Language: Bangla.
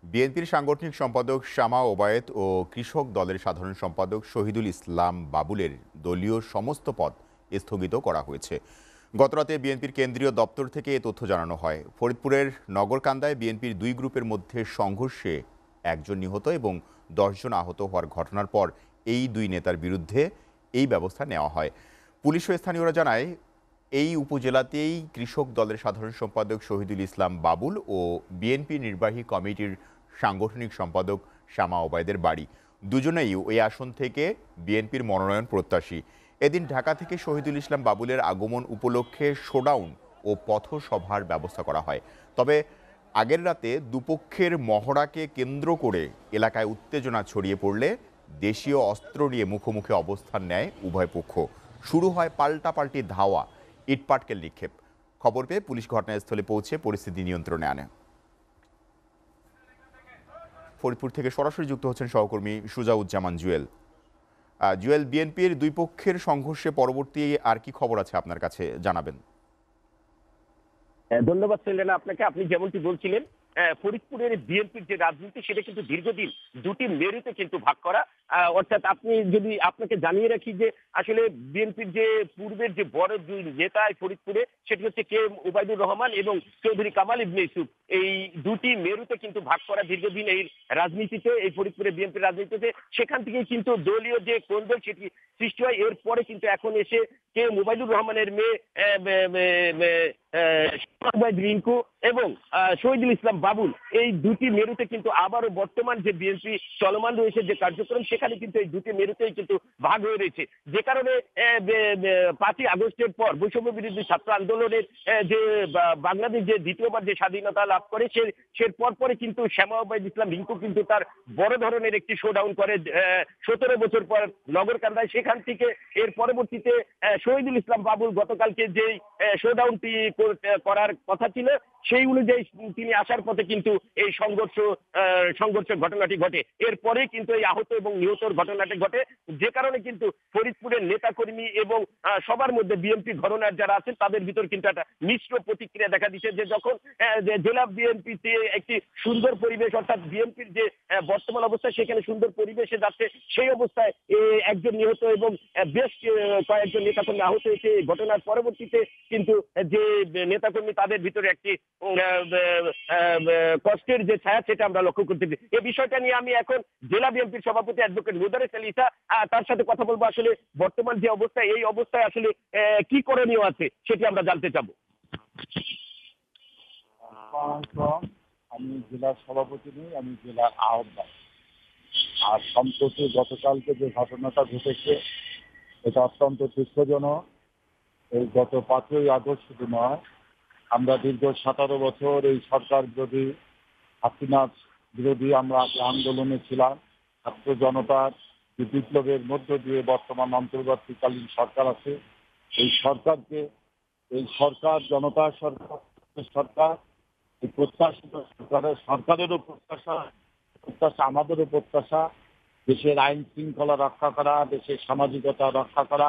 বিএনপির সাংগঠনিক সম্পাদক শামা ওবায়েদ ও কৃষক দলের সাধারণ সম্পাদক শহীদুল ইসলাম বাবুলের দলীয় সমস্ত পদ স্থগিত করা হয়েছে। গতরাতে বিএনপির কেন্দ্রীয় দপ্তর থেকে এ তথ্য জানানো হয়। ফরিদপুরের নগরকান্দায় বিএনপির দুই গ্রুপের মধ্যে সংঘর্ষে একজন নিহত এবং ১০ জন আহত হওয়ার ঘটনার পর এই দুই নেতার বিরুদ্ধে এই ব্যবস্থা নেওয়া হয়। পুলিশ ও স্থানীয়রা জানায়, এই উপজেলাতেই কৃষক দলের সাধারণ সম্পাদক শহীদুল ইসলাম বাবুল ও বিএনপি নির্বাহী কমিটির সাংগঠনিক সম্পাদক শামা ওবায়দের বাড়ি। দুজনেই ওই আসন থেকে বিএনপির মনোনয়ন প্রত্যাশী। এদিন ঢাকা থেকে শহীদুল ইসলাম বাবুলের আগমন উপলক্ষে শোডাউন ও পথসভার ব্যবস্থা করা হয়। তবে আগের রাতে দুপক্ষের মহড়াকে কেন্দ্র করে এলাকায় উত্তেজনা ছড়িয়ে পড়লে দেশীয় অস্ত্র নিয়ে মুখোমুখি অবস্থান নেয় উভয় পক্ষ। শুরু হয় পাল্টাপাল্টি ধাওয়া, ইটপাটকেল নিক্ষেপ। খবর পেয়ে পুলিশ ঘটনাস্থলে পৌঁছে পরিস্থিতি নিয়ন্ত্রণে আনে। ফরিদপুর থেকে সরাসরি যুক্ত হচ্ছেন সহকর্মী সুজাউজ্জামান জুয়েল। জুয়েল, বিএনপির দুই পক্ষের সংঘর্ষে পরবর্তী আর কি খবর আছে আপনার কাছে জানাবেন? ধন্যবাদ সেলেনা আপনাকে। আপনি যেমনটি বলছিলেন, ফরিদপুরের বিএনপির যে রাজনীতি সেটা কিন্তু দীর্ঘদিন দুটি মেরুতে কিন্তু ভাগ করা। অর্থাৎ আপনি যদি আপনাকে জানিয়ে রাখি যে আসলে বিএনপির যে পূর্বের যে বড় দুই নেতা ফরিদপুরে, সেটি হচ্ছে কে এম ওবায়দুর রহমান এবং চৌধুরী কামাল ইবনে ইউসুফ। এই দুটি মেরুতে কিন্তু ভাগ করা দীর্ঘদিন এই রাজনীতিতে, এই ফরিদপুরের বিএনপির রাজনীতিতে। সেখান থেকেই কিন্তু দলীয় যে কোন্দল সেটি সৃষ্টি হয়। এরপরে কিন্তু এখন এসে কে এম ওবায়দুর রহমানের মেয়ে রিঙ্কু এবং শহীদুল ইসলাম বাবুল, এই দুটি মেরুতে কিন্তু আবারও বর্তমান যে বিএনপি চলমান রয়েছে যে কার্যক্রম, সেখানে কিন্তু এই দুটি মেরুতেই কিন্তু ভাগ হয়ে রয়েছে। যে কারণে ৫ই আগস্টের পর বৈষম্য বিরোধী ছাত্র আন্দোলনের যে বাংলাদেশ যে দ্বিতীয়বার যে স্বাধীনতা লাভ করে, সে পরে কিন্তু শ্যামা ওবায়দ ইসলাম রিঙ্কু কিন্তু তার বড় ধরনের একটি শোডাউন করে ১৭ বছর পর নগরকান্দায়। সেখান থেকে এর পরবর্তীতে শহীদুল ইসলাম বাবুল গতকালকে যেই শোডাউনটি করার কথা ছিল, সেই অনুযায়ী তিনি আসার পথে কিন্তু এই সংঘর্ষের ঘটনাটি ঘটে। এরপরে কিন্তু এই আহত এবং নিহতর ঘটনাটি ঘটে। যে কারণে কিন্তু ফরিদপুরের নেতাকর্মী এবং সবার মধ্যে বিএনপি ঘরানার যারা আছেন তাদের ভিতর কিন্তু একটা মিশ্র প্রতিক্রিয়া দেখা দিচ্ছে। যে যখন জেলা বিএনপিতে একটি সুন্দর পরিবেশ, অর্থাৎ বিএনপির যে বর্তমান অবস্থা সেখানে সুন্দর পরিবেশে যাচ্ছে, সেই অবস্থায় একজন নিহত এবং বেশ কয়েকজন নেতাকর্মী আহত হয়েছে। ঘটনার পরবর্তীতে কিন্তু যে নেতাকর্মী তাদের ভিতরে একটি কষ্টের যে ছায়া, সেটা আমরা লক্ষ্য করতে পারি। এই বিষয়টা নিয়ে আমি এখন জেলা বিএনপির সভাপতি অ্যাডভোকেট মোদারেস আলী ঈসা, তার সাথে কথা বলবো। আসলে বর্তমান যে অবস্থা, এই অবস্থায় আসলে কি করণীয় আছে সেটি আমরা জানতে চাবো। আমি জেলার সভাপতি নই, আমি জেলার আহ্বায়ক। আর সম্প্রতি গতকালকে যে ঘটনাটা ঘটেছে এটা অত্যন্ত দুঃখজনক। এই গত ৫ই আগস্ট শুধু নয়, আমরা দীর্ঘ ১৭ বছর এই সরকার বিরোধী, হাসিনা বিরোধী আমরা আন্দোলনে ছিলাম। ছাত্র জনতার বিপ্লবের মধ্য দিয়ে বর্তমান অন্তর্বর্তীকালীন সরকার আছে। এই সরকার জনতার সরকার, এই প্রত্যাশিত সরকারেরও প্রত্যাশা, আমাদেরও প্রত্যাশা দেশের আইন শৃঙ্খলা রক্ষা করা, দেশের সামাজিকতা রক্ষা করা,